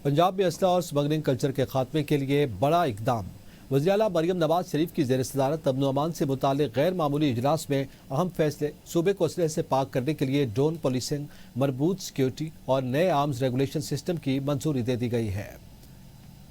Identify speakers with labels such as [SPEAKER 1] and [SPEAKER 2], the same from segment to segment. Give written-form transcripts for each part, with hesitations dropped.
[SPEAKER 1] पंजाब में असला और स्मगलिंग कल्चर के खात्मे के लिए बड़ा इकदाम। वज़ीर आला मरियम नवाज शरीफ की ज़ेर सदारत अमन अमान से मुताल्लिक़ गैर मामूली इजलास में अहम फैसले। सूबे को असलहे से पाक करने के लिए ड्रोन पुलिसिंग, मरबूत सिक्योरिटी और नए आर्म्स रेगुलेशन सिस्टम की मंजूरी दे दी गई है।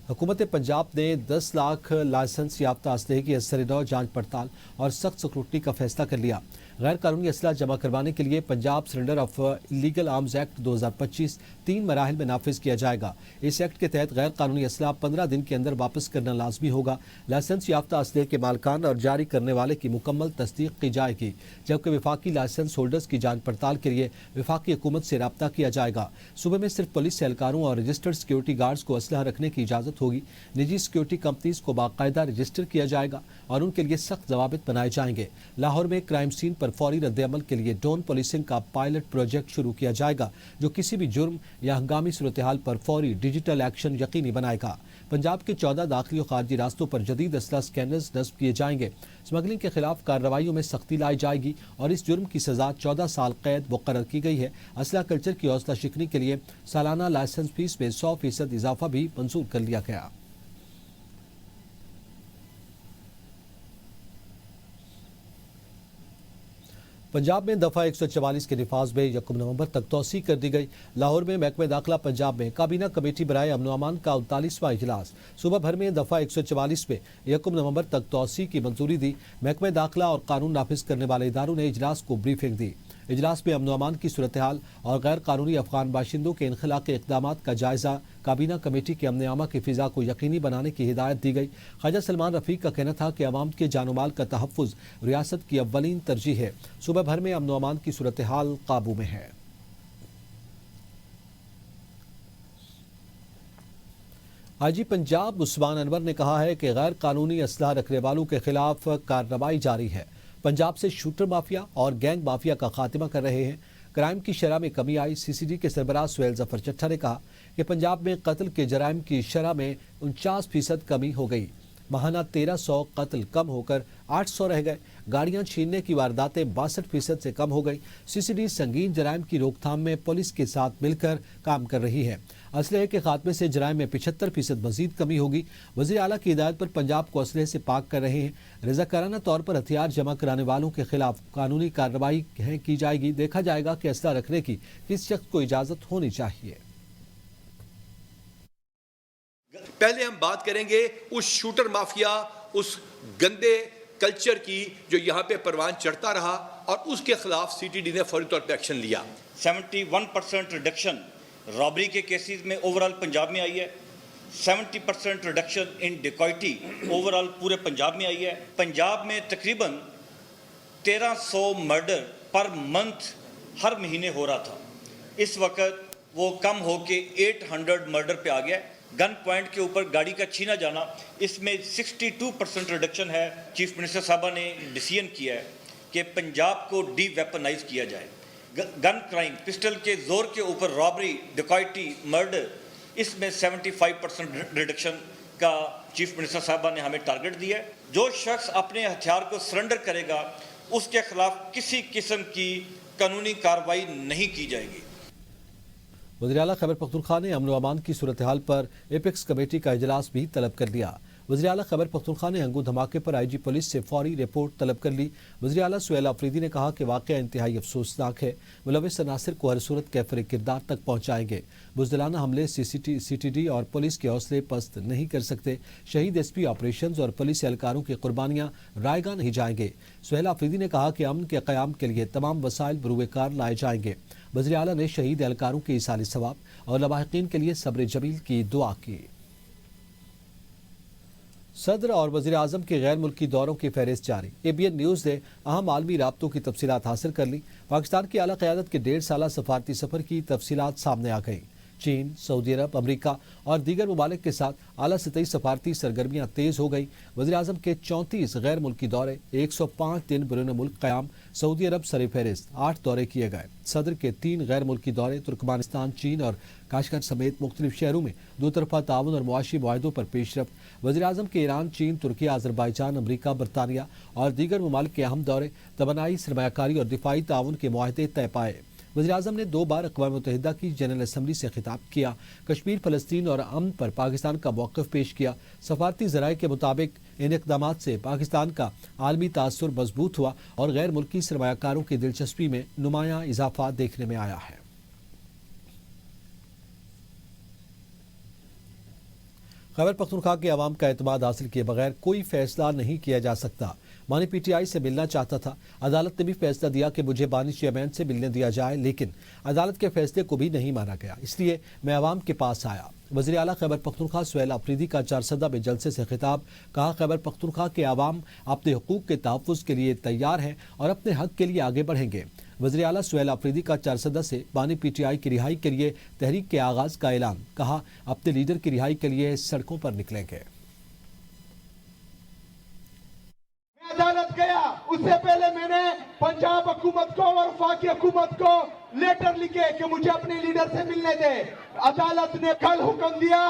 [SPEAKER 1] हुकूमत पंजाब ने 10 लाख लाइसेंस याफ्ता असलहे की असर नौ जांच पड़ताल और सख्त स्क्रूटनी का फैसला कर लिया। गैर कानूनी असला जमा करवाने के लिए Punjab surrender of illegal arms act 2025 3 मराहिल में नाफिज किया जाएगा। इस एक्ट के तहत गैर कानूनी असला 15 दिन के अंदर वापस करना लाजमी होगा। लाइसेंस याफ्ता असलहे के मालकान और जारी करने वाले की मुकम्मल तस्दीक की जाएगी, जबकि विफाकी लाइसेंस होल्डर्स की जांच पड़ताल के लिए विफाकी हुकूमत से रब्ता किया जाएगा। सूबे में सिर्फ पुलिस एहलकारों और रजिस्टर्ड सिक्योरिटी गार्ड्स को असलहा रखने की इजाज़त होगी। निजी सिक्योरिटी कंपनीज को बाकायदा रजिस्टर किया जाएगा और उनके लिए सख्त जवाबित बनाए जाएंगे। लाहौर में क्राइम सीन पर फौरी रद्द-ए-अमल के लिए ड्रोन पुलिसिंग का पायलट प्रोजेक्ट शुरू किया जाएगा, जो किसी भी जुर्म या हंगामी सूरत हाल पर फौरी डिजिटल एक्शन यकीनी बनाएगा। पंजाब के 14 दाखिली और खारजी रास्तों पर जदीद असला स्कैनर्स नस्ब किए जाएंगे। स्मगलिंग के खिलाफ कार्रवाइयों में सख्ती लाई जाएगी और इस जुर्म की सजा 14 साल कैद मुकर्रर की गई है। असला कल्चर की हौसला शिकनी के लिए सालाना लाइसेंस फीस में 100% इजाफा भी मंजूर कर लिया गया। पंजाब में दफ़ा 144 के निफाज में 1 नवंबर तक तोसी कर दी गई। लाहौर में महकमे दाखिला पंजाब में काबीना कमेटी बराए अमन अमान का 39वां इजलास। सुबह भर में दफ़ा 144 में 1 नवंबर तक तोसी की मंजूरी दी। महकमे दाखिला और कानून नाफिज करने वाले इदारों ने इजलास को ब्रीफिंग दी। इजलास में अमन अमान की सूरत हाल और गैर कानूनी अफगान बाशिंदों के इनखला के इक़दाम का जायजा। काबीना कमेटी के अमन आमा की फ़िज़ा को यकीनी बनाने की हिदायत दी गई। ख्वाजा सलमान रफ़ीक का कहना था कि अवाम के जान माल का तहफ़्फ़ुज़ रियासत की अव्वलीन तरजीह है। सुबह भर में अमन अमान की सूरत हाल काबू में है। आईजी पंजाब उस्मान अनवर ने कहा है कि गैर कानूनी असलहा रखने वालों के खिलाफ कार्रवाई जारी है। पंजाब से शूटर माफिया और गैंग माफिया का खात्मा कर रहे हैं। क्राइम की शरह में कमी आई। CCD के सरबराह सुहेल जफर चट्ठा ने कहा कि पंजाब में कत्ल के जराइम की शरह में 49% कमी हो गई। माहाना 1300 कत्ल कम होकर 800 रह गए। गाड़ियां छीनने की वारदातें 62% से कम हो गई। CCD संगीन जराइम की रोकथाम में पुलिस के साथ मिलकर काम कर रही है। असलहे के खात्मे से जराइम में 75% मजीद कमी होगी। वज़ीर आला की हिदायत पर पंजाब को असलहे से पाक कर रहे हैं। रज़ाकाराना तौर पर हथियार जमा कराने वालों के खिलाफ कानूनी कार्रवाई की जाएगी। देखा जाएगा कि असला रखने की किस शख्स को इजाज़त होनी चाहिए।
[SPEAKER 2] पहले हम बात करेंगे उस शूटर माफिया, उस गंदे कल्चर की जो यहाँ पे परवान चढ़ता रहा और उसके खिलाफ CTD ने फौरी तौर पे एक्शन लिया।
[SPEAKER 3] 71% रिडक्शन रॉबरी के केसेस में ओवरऑल पंजाब में आई है। 70% रिडक्शन इन डिकॉइटी ओवरऑल पूरे पंजाब में आई है। पंजाब में तकरीबन 1300 मर्डर पर मंथ हर महीने हो रहा था। इस वक्त वो कम होके 800 मर्डर पे आ गया। गन पॉइंट के ऊपर गाड़ी का छीना जाना, इसमें 62% रिडक्शन है। चीफ मिनिस्टर साहबा ने डिसीजन किया है कि पंजाब को डी वेपनाइज किया जाए। गन क्राइम, पिस्टल के जोर के ऊपर रॉबरी, डिकॉइटी, मर्डर, इसमें 75% रिडक्शन का चीफ मिनिस्टर साहबा ने हमें टारगेट दिया है। जो शख्स अपने हथियार को सरेंडर करेगा उसके खिलाफ किसी किस्म की कानूनी कार्रवाई नहीं की जाएगी।
[SPEAKER 1] वज़ीर आला खैबर पख्तूनख्वा ने अमन व अमान की सूरत हाल पर एपेक्स कमेटी का इजलास भी तलब कर लिया। वज़ीर आला खैबर पख्तूनख्वा ने हंगू धमाके पर IG पुलिस से फौरी रिपोर्ट तलब कर ली। वज़ीर आला सुहेल आफरीदी ने कहा कि वाक़या इंतहाई अफसोसनाक है। मुलविस अनासिर को हर सूरत कैफर किरदार तक पहुँचाएंगे। बुज़दिलाना हमले CTD और पुलिस के हौसले पस्त नहीं कर सकते। शहीद SP ऑपरेशंस और पुलिस एहलकारों की कुर्बानियाँ रायगा नहीं जाएंगे। सुहेल आफरीदी ने कहा कि अमन के क़याम के लिए तमाम वसाइल बरूएकार लाए जाएंगे। वज़ीर आला ने शहीद एहलकारों के इसाले सवाब और लवाहिकीन के लिए सब्र जमील की दुआ की। सदर और वज़ीर आज़म के गैर मुल्की दौरों की फहरिस्त जारी। ABN न्यूज़ ने अहम आलमी राब्तों की तफसीलात हासिल कर ली। पाकिस्तान की आला क़यादत के 1.5 साला सफारती सफ़र की तफसीलात सामने आ गई। चीन, सऊदी अरब, अमरीका और दीगर ममालिक के साथ आला सतही सफारती सरगर्मियाँ तेज़ हो गई। वज़ीर आज़म के 34 गैर मुल्की दौरे, 105 दिन बैरून मुल्क क़याम। सऊदी अरब सर फहरिस्त 8 दौरे किए गए। सदर के 3 गैर मुल्की दौरे तुर्कमानिस्तान, चीन और काशगर समेत मुख्तलिफ शहरों में दो तरफा ताउन और मुआशी मुआहदों पर पेशरफ्त। वज़ीर आज़म के ईरान, चीन, तुर्की, अज़रबाईजान, अमरीका, बरतानिया और दीगर ममालिक के अहम दौरे, तवानाई, सरमायाकारी और दिफाई ताउन के मुआहदे तय पाए। वज़ीर-ए-आज़म ने 2 बार अक़वाम मुत्तहिदा की जनरल असम्बली से खिताब किया। कश्मीर, फ़लस्तीन और अमन पर पाकिस्तान का मौक़िफ़ पेश किया। सफ़ारती ज़राए के मुताबिक इन इक़दामात से पाकिस्तान का आलमी तासुर मजबूत हुआ और गैर मुल्की सरमायाकारों की दिलचस्पी में नुमायाँ इजाफा देखने में आया है। खैबर पख्तूनख्वा के अवाम का एतमाद हासिल किए बगैर कोई फैसला नहीं किया जा सकता। बानी पीटीआई से मिलना चाहता था। अदालत ने भी फैसला दिया कि मुझे बानी चेयरमैन से मिलने दिया जाए, लेकिन अदालत के फैसले को भी नहीं माना गया, इसलिए मैं अवाम के पास आया। वज़ीर आला खैबर पख्तूनख्वा सुहेल अफरीदी का चारसदा में जलसे से खिताब। कहा, खैबर पख्तूनख्वा के अवाम अपने हुकूक के तहफ़्फ़ुज़ के लिए तैयार हैं और अपने हक के लिए आगे बढ़ेंगे। वज़ीर आला सुहेल अफरीदी का चारसदा से बानी पीटीआई की रिहाई के लिए तहरीक के आगाज़ का ऐलान। कहा, अपने लीडर की रिहाई के लिए सड़कों पर निकलेंगे।
[SPEAKER 4] अदालत गया, उससे पहले मैंने पंजाब हुकूमत को और वफाकी हुकूमत को लेटर लिखे कि मुझे अपने लीडर से मिलने दे। अदालत ने कल हुक्म दिया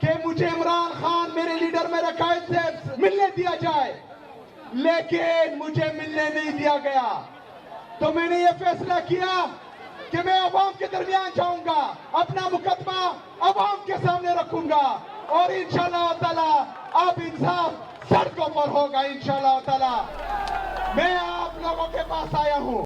[SPEAKER 4] कि मुझे इमरान खान मेरे लीडर मेरे कायद से मिलने दिया जाए, लेकिन मुझे मिलने नहीं दिया गया। तो मैंने ये फैसला किया कि मैं अवाम के दरमियान जाऊंगा, अपना मुकदमा अवाम के सामने रखूंगा और इंशाअल्लाह ताला अब इंसाफ सड़कों पर होगा। इंशाअल्लाह ताला मैं आप लोगों के पास आया हूं।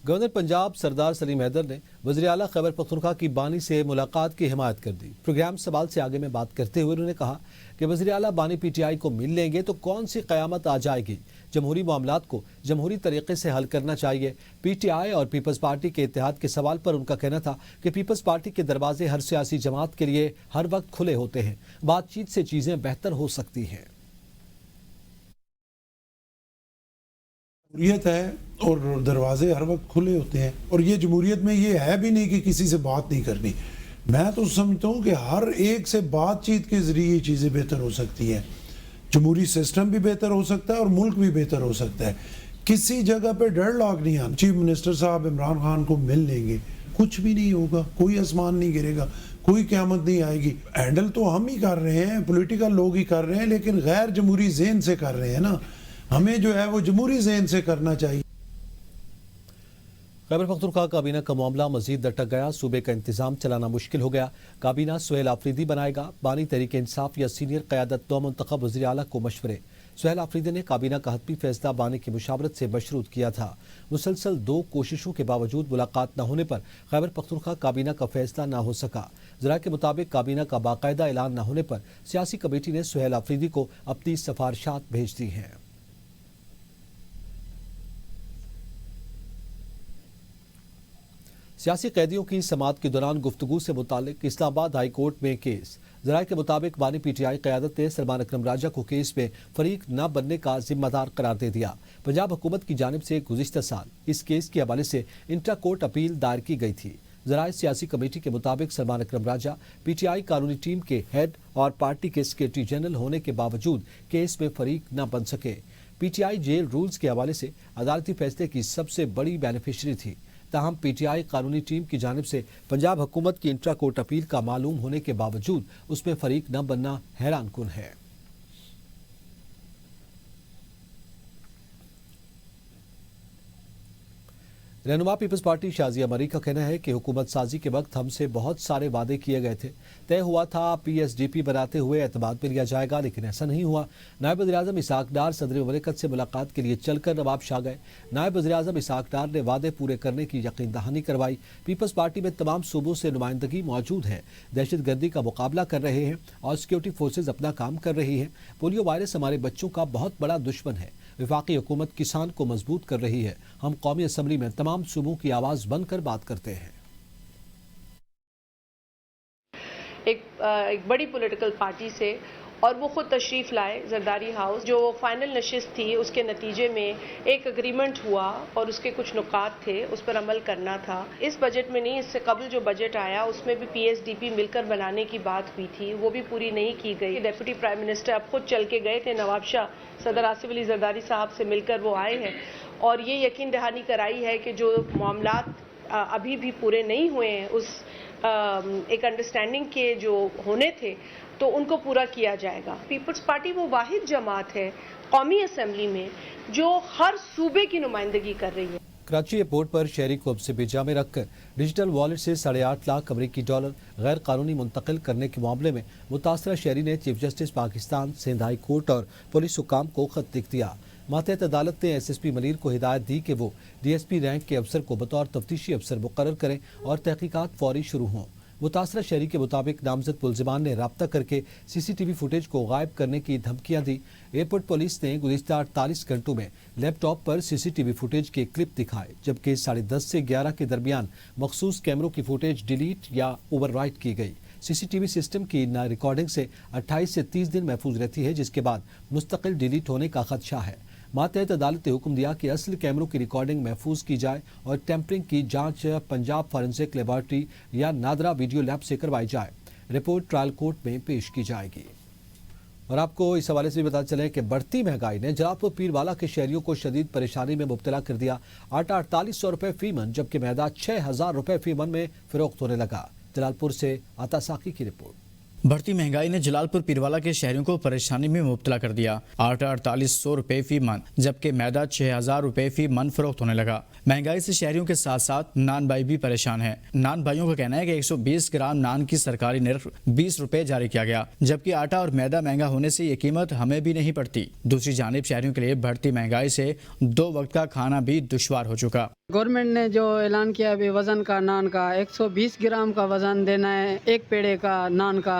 [SPEAKER 1] गवर्नर पंजाब सरदार सलीम हैदर ने वज़ीर आला खैबर पख्तूनख्वा की बानी से मुलाकात की हिमायत कर दी। प्रोग्राम सवाल से आगे में बात करते हुए उन्होंने कहा कि वज़ीर आला बानी पीटीआई को मिल लेंगे तो कौन सी क़यामत आ जाएगी। जमहूरी मामलात को जमहूरी तरीके से हल करना चाहिए। पीटीआई और पीपल्स पार्टी के इत्तेहाद के सवाल पर उनका कहना था कि पीपल्स पार्टी के दरवाजे हर सियासी जमात के लिए हर वक्त खुले होते हैं। बातचीत से चीज़ें बेहतर हो सकती हैं।
[SPEAKER 5] जमहूरियत है और दरवाजे हर वक्त खुले होते हैं, और ये जमहूरियत में ये है भी नहीं कि किसी से बात नहीं करनी। मैं तो समझता हूँ कि हर एक से बातचीत के ज़रिए चीज़ें बेहतर हो सकती हैं। जमहूरी सिस्टम भी बेहतर हो सकता है और मुल्क भी बेहतर हो सकता है। किसी जगह पे डेडलॉक नहीं आना। चीफ मिनिस्टर साहब इमरान खान को मिल लेंगे, कुछ भी नहीं होगा, कोई आसमान नहीं गिरेगा, कोई क़यामत नहीं आएगी। हैंडल तो हम ही कर रहे हैं, पॉलिटिकल लोग ही कर रहे हैं, लेकिन गैर जमहूरी ज़हन से कर रहे हैं ना। हमें जो है वो जमहूरी ज़हन से करना चाहिए।
[SPEAKER 1] खैबर पख्तूनख्वा काबीना का मामला मजीद दटक गया। सूबे का इंतजाम चलाना मुश्किल हो गया। काबीना सुहेल अफरीदी बनाएगा। बानी तहरीक इंसाफ या सीनियर क़यादत दो मुंतखब वज़ीर आला को मशवरे। सुहेल अफरीदी ने काबीना का हतमी फैसला बानी की मुशावरत से मशरूत किया था। मुसलसल 2 कोशिशों के बावजूद मुलाकात न होने पर खैबर पख्तूनख्वा काबीना का फैसला न हो सका। ज़रा के मुताबिक काबीना का बाकायदा ऐलान न होने पर सियासी कमेटी ने सुहेल अफरीदी को अपनी सिफारिशात भेज दी हैं। सियासी कैदियों की समाअत के दौरान गुफ्तगू से मुतालिक इस्लामाबाद हाई कोर्ट में केस। ज़राए के मुताबिक बानी पीटीआई क़यादत ने सलमान अकरम राजा को केस में फरीक न बनने का जिम्मेदार करार दे दिया। पंजाब हुकूमत की जानिब से गुज़िश्ता साल इस केस के हवाले से इंट्रा कोर्ट अपील दायर की गई थी। ज़राए सियासी कमेटी के मुताबिक सलमान अकरम राजा पीटीआई कानूनी टीम के हेड और पार्टी के सेक्रेटरी जनरल होने के बावजूद केस में फरीक न बन सके। पीटीआई जेल रूल्स के हवाले से अदालती फैसले की सबसे बड़ी बेनिफिशरी थी। ताहम पीटीआई कानूनी टीम की जानिब से पंजाब हुकूमत की इंट्रा कोर्ट अपील का मालूम होने के बावजूद उसमें फरीक न बनना हैरान कुन है। रहनुमा पीपल्स पार्टी शाजिया मरी का कहना है कि हुकूमत साजी के वक्त हमसे बहुत सारे वादे किए गए थे। तय हुआ था पीएसडीपी बनाते हुए एतमाद में लिया जाएगा, लेकिन ऐसा नहीं हुआ। नायब वज़ीर-ए-आज़म इसहाक डार सदर मुमलिकत से मुलाकात के लिए चलकर नवाब शाह गए। नायब वज़ीर-ए-आज़म इसहाक डार ने वादे पूरे करने की यकीन दहानी करवाई। पीपल्स पार्टी में तमाम सूबों से नुमाइंदगी मौजूद है। दहशत गर्दी का मुकाबला कर रहे हैं और सिक्योरिटी फोर्सेज अपना काम कर रही है। पोलियो वायरस हमारे बच्चों का बहुत बड़ा दुश्मन है। वफाकी हुकूमत किसान को मजबूत कर रही है। हम कौमी असम्बली में तमाम सूबों की आवाज़ बनकर बात करते हैं।
[SPEAKER 6] एक बड़ी पॉलिटिकल पार्टी से और वो खुद तशरीफ़ लाए जरदारी हाउस। जो फाइनल नशिस्त थी उसके नतीजे में एक एग्रीमेंट हुआ और उसके कुछ नुकात थे, उस पर अमल करना था। इस बजट में नहीं, इससे कबल जो बजट आया उसमें भी पीएसडीपी मिलकर बनाने की बात हुई थी, वो भी पूरी नहीं की गई। डेप्यूटी प्राइम मिनिस्टर अब खुद चल के गए थे नवाब शाह, सदर आसिफ अली जरदारी साहब से मिलकर वो आए हैं और ये यकीन दहानी कराई है कि जो मामलात अभी भी पूरे नहीं हुए हैं उस एक अंडरस्टैंडिंग के जो होने थे तो उनको पूरा किया जाएगा। पीपल्स पार्टी वो वाहिद जमात है कौमी असम्बली में जो हर सूबे की नुमाइंदगी कर रही है।
[SPEAKER 1] कराची एयरपोर्ट पर शहरी को से बेजा में रखकर डिजिटल वॉलेट से $8.5 लाख अमरीकी डॉलर गैर कानूनी मुंतकिल करने के मामले में मुतासरा शहरी ने chief justice Pakistan, Sindh high court और पुलिस हुकाम को खत लिख दिया। मातहत अदालत ने SSP मनीर को हिदायत दी कि वो DSP रैंक के अफसर को बतौर तफ्तीशी अफसर मुकर्रर करें और तहकीकात फौरी शुरू हों। मुतासरा शहरी के मुताबिक नामजद मुल्जिमान ने राब्ता करके CCTV फुटेज को गायब करने की धमकियां दी। एयरपोर्ट पुलिस ने गुज़िश्ता 48 घंटों में लैपटॉप पर CCTV फुटेज के क्लिप दिखाए, जबकि 10:30 से 11 के दरमियान मखसूस कैमरों की फुटेज डिलीट या ओवरराइट की गई। CCTV सिस्टम की रिकॉर्डिंग से 28 से 30 दिन महफूज रहती है, जिसके बाद मुस्तकिल डिलीट होने का खदशा है। मातहत अदालत ने हुक्म दिया कि असल कैमरों की रिकॉर्डिंग महफूज की जाए और टेम्परिंग की जांच पंजाब फॉरेंसिक लेबॉर्ट्री या नादरा वीडियो लैब से करवाई जाए। रिपोर्ट ट्रायल कोर्ट में पेश की जाएगी। और आपको इस हवाले से भी बता चलें कि बढ़ती महंगाई ने जलालपुर पीरवाला के शहरियों को शदीद परेशानी में मुब्तला कर दिया। आटा 4800 रुपये फी मन जबकि मैदा 6000 रुपये फी मन में फरोख्त होने लगा। जलालपुर से आता साकी की रिपोर्ट।
[SPEAKER 7] बढ़ती महंगाई ने जलालपुर पीरवाला के शहरियों को परेशानी में मुब्तला कर दिया। आटा 4800 रुपये फी मन जबकि मैदा 6000 रुपये फी मन फरोख्त होने लगा। महंगाई से शहरियों के साथ साथ नान भाई भी परेशान हैं। नान भाइयों का कहना है कि 120 ग्राम नान की सरकारी निर्ख 20 रुपये जारी किया गया, जबकि आटा और मैदा महंगा होने से ये कीमत हमें भी नहीं पड़ती। दूसरी जानिब शहरियों के लिए बढ़ती महंगाई से 2 वक्त का खाना भी दुश्वार हो चुका।
[SPEAKER 8] गवर्नमेंट ने जो ऐलान किया अभी वज़न का नान का 120 ग्राम का वज़न देना है, एक पेड़े का नान का,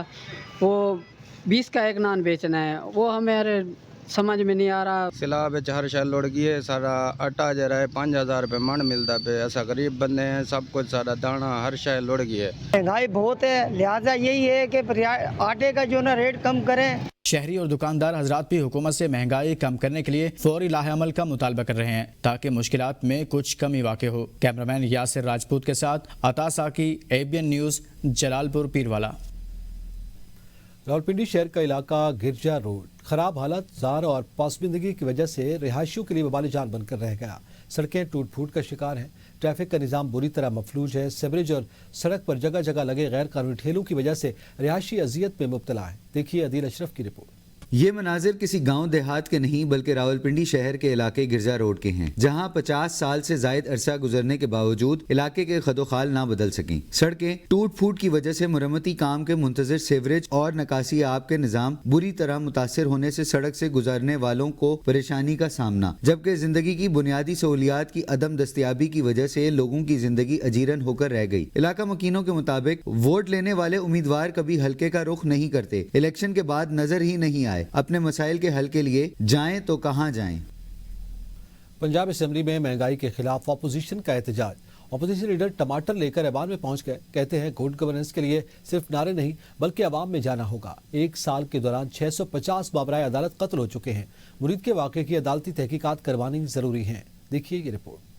[SPEAKER 8] वो 20 का एक नान बेचना है, वो हमारे समझ में नहीं आ रहा।
[SPEAKER 9] सिला बिच हर शै लुढ़ गई है। सारा आटा जरा है 5000 रुपये मन मिलता पे। ऐसा गरीब बंदे हैं, सब कुछ सारा दाना हर शै लुढ़ गई है।
[SPEAKER 10] महंगाई बहुत है, लिहाजा यही है कि आटे का जो ना रेट कम करें।
[SPEAKER 7] शहरी और दुकानदार हजरात भी हुकूमत से महंगाई कम करने के लिए फौरी लाहेअमल का मुतालबा कर रहे हैं ताकि मुश्किलात में कुछ कमी वाक़ हो। कैमरामैन यासिर राजपूत के साथ अता साकी, ABN न्यूज़, जलालपुर पीरवाला।
[SPEAKER 1] रावलपिंडी शहर का इलाका गिरजा रोड खराब हालत, जार और पासबंदगी की वजह से रिहायशियों के लिए वबाल जान बनकर रह गया। सड़कें टूट फूट का शिकार हैं, ट्रैफिक का निज़ाम बुरी तरह मफलूज है। सेवरेज और सड़क पर जगह जगह लगे गैर कानूनी ठेलों की वजह से रिहायशी अजियत में मुब्तला है। देखिए अदील अशरफ की रिपोर्ट।
[SPEAKER 11] ये मनाजिर किसी गांव देहात के नहीं बल्कि रावलपिंडी शहर के इलाके गिरजा रोड के हैं, जहां 50 साल से जायद अरसा गुजरने के बावजूद इलाके के खदोखाल ना बदल सकी। सड़कें टूट फूट की वजह से मुरम्मती काम के मुंतजर सेवरेज और निकासी आब के निज़ाम बुरी तरह मुतासर होने से सड़क से गुजरने वालों को परेशानी का सामना, जबकि जिंदगी की बुनियादी सहूलियात की अदम दस्तियाबी की वजह से लोगों की जिंदगी अजीरन होकर रह गई। इलाका मकीनों के मुताबिक वोट लेने वाले उम्मीदवार कभी हल्के का रुख नहीं करते, इलेक्शन के बाद नजर ही नहीं आए। अपने मसाइल के हल के लिए जाएं तो कहां जाएं।
[SPEAKER 1] पंजाब असेंबली में महंगाई के खिलाफ अपोजिशन का एहतजाज। अपोजिशन लीडर टमाटर लेकर ऐवान में पहुंच गए। कहते हैं गुड गवर्नेंस के लिए सिर्फ नारे नहीं बल्कि अवाम में जाना होगा। 1 साल के दौरान 650 मामलाए अदालत कत्ल हो चुके हैं। मुरीद के वाक़े की अदालती तहकीकात करवानी जरूरी है। देखिए ये रिपोर्ट।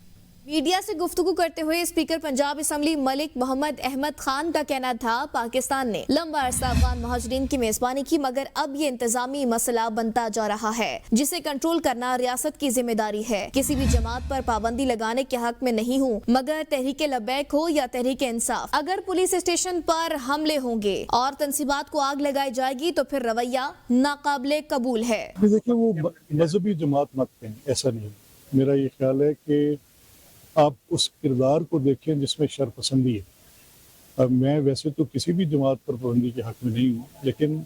[SPEAKER 12] मीडिया से गुफ्तगू करते हुए स्पीकर पंजाब असेंबली मलिक मोहम्मद अहमद खान का कहना था, पाकिस्तान ने लंबा अरसा अफगान महाजरीन की मेजबानी की, मगर अब ये इंतजामी मसला बनता जा रहा है जिसे कंट्रोल करना रियासत की जिम्मेदारी है। किसी भी जमात पर पाबंदी लगाने के हक में नहीं हूँ, मगर तहरीक लब्बैक हो या तहरीक इंसाफ, अगर पुलिस स्टेशन पर हमले होंगे और तंसीबात को आग लगाई जाएगी तो फिर रवैया नाकाबिले कबूल है।
[SPEAKER 13] देखिए वो मजहबी जमात मत कहें, ऐसा नहीं। मेरा ये ख्याल है कि आप उस किरदार को देखें जिसमें शरपसंदी है। अब मैं वैसे तो किसी भी जमात पर पाबंदी के हक में नहीं हूँ, लेकिन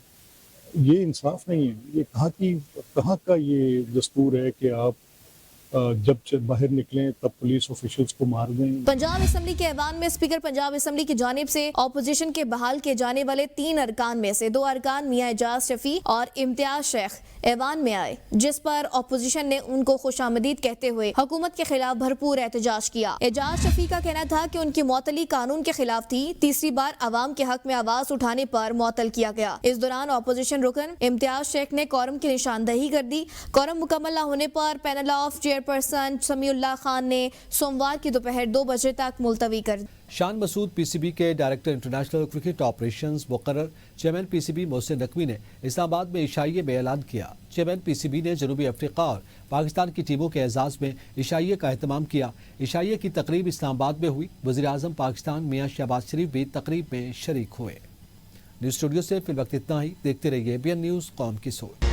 [SPEAKER 13] ये इंसाफ नहीं है। ये कहाँ का ये दस्तूर है कि आप जब बाहर निकलें तब पुलिस ऑफिशियल्स को मार दें।
[SPEAKER 12] पंजाब असेंबली के ऐवान में स्पीकर पंजाब असेंबली की जानिब से ऑपोजिशन के बहाल किए जाने वाले 3 अरकान में से 2 अरकान मियां एजाज शफी और इम्तियाज शेख ऐवान में आए, जिस पर ऑपोजिशन ने उनको खुशामदीद कहते हुए हुकूमत के खिलाफ भरपूर एहतजाज किया। एजाज शफी का कहना था कि उनकी मौतली कानून के खिलाफ थी। तीसरी बार अवाम के हक में आवाज उठाने पर मुअत्तल किया गया। इस दौरान ऑपोजिशन रुकन इम्तियाज शेख ने कोरम की निशानदही कर दी। कोरम मुकम्मल न होने पर panel of chairperson Samiullah Khan ने सोमवार की दोपहर 2 बजे तक मुलतवी कर दी।
[SPEAKER 1] शान मसूद PCB के डायरेक्टर इंटरनेशनल क्रिकेट ऑपरेशंस मुकर्रर। चेयरमैन PCB मोहसिन नकवी ने इस्लामाबाद में इशाइये में ऐलान किया। चेयरमैन PCB ने जनूबी अफ्रीका और पाकिस्तान की टीमों के एजाज़ में इशाइये का एहतमाम किया। इशाइये की तकरीब इस्लामाबाद में हुई। वज़ीर-ए-आज़म पाकिस्तान मियां शहबाज शरीफ भी तकरीब में शरीक हुए। न्यूज़ स्टूडियो से फिल वक्त इतना ही। देखते रहिए ABN न्यूज़, कौम की सोच।